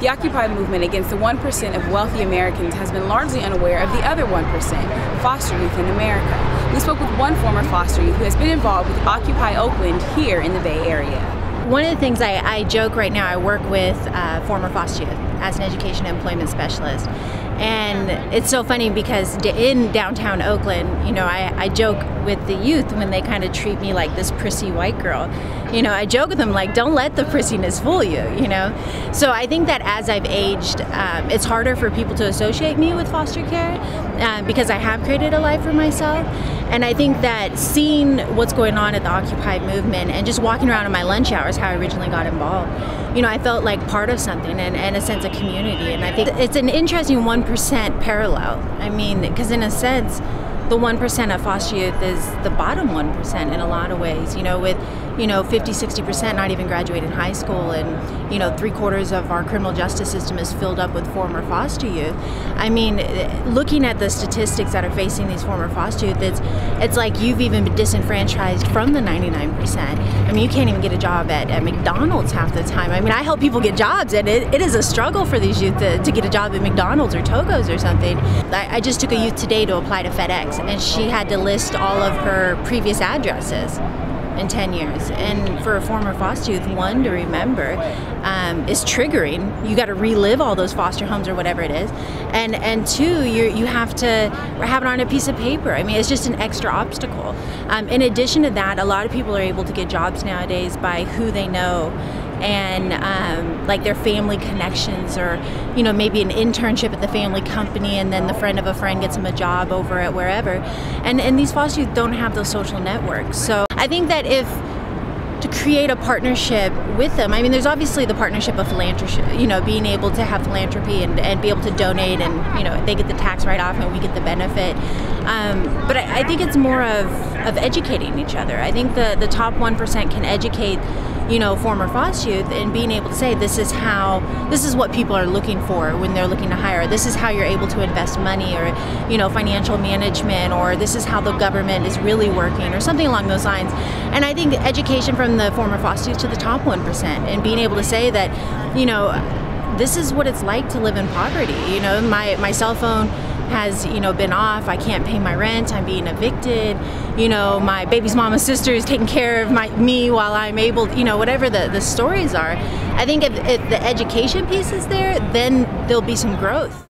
The Occupy movement against the 1% of wealthy Americans has been largely unaware of the other 1%, foster youth in America. We spoke with one former foster youth who has been involved with Occupy Oakland here in the Bay Area. One of the things I joke right now, I work with former foster youth as an education and employment specialist. And it's so funny because in downtown Oakland, you know, I joke with the youth when they kind of treat me like this prissy white girl. You know, I joke with them like, don't let the prissiness fool you, you know? So I think that as I've aged, it's harder for people to associate me with foster care because I have created a life for myself. And I think that seeing what's going on at the Occupy movement and just walking around in my lunch hours, how I originally got involved, you know, I felt like part of something and a sense of community. And I think it's an interesting 1% parallel. I mean, because in a sense, the 1% of foster youth is the bottom 1% in a lot of ways, you know, with, you know, 50–60% not even graduating high school, and, you know, 3/4 of our criminal justice system is filled up with former foster youth. I mean, looking at the statistics that are facing these former foster youth, it's like you've even been disenfranchised from the 99%. I mean, you can't even get a job at McDonald's half the time. I mean, I help people get jobs, and it is a struggle for these youth to get a job at McDonald's or Togo's or something. I just took a youth today to apply to FedEx, and she had to list all of her previous addresses in 10 years. And for a former foster youth, one, to remember is triggering. You got to relive all those foster homes or whatever it is. And two, you have to have it on a piece of paper. I mean, it's just an extra obstacle. In addition to that, a lot of people are able to get jobs nowadays by who they know and like their family connections, or, you know, maybe an internship at the family company, and then the friend of a friend gets them a job over at wherever. And these foster youth don't have those social networks. So I think that to create a partnership with them, I mean, there's obviously the partnership of philanthropy, you know, being able to have philanthropy and be able to donate, and, you know, they get the tax write-off and we get the benefit. But I think it's more of educating each other. I think the top 1% can educate, you know, former foster youth, and being able to say, this is what people are looking for when they're looking to hire. This is how you're able to invest money, or, you know, financial management, or this is how the government is really working, or something along those lines. And I think education from the former foster youth to the top 1%, and being able to say that, you know, this is what it's like to live in poverty. You know, my cell phone has, you know, been off, I can't pay my rent, I'm being evicted, you know, my baby's mama's sister is taking care of me while I'm able, you know, whatever the stories are. I think if the education piece is there, then there'll be some growth.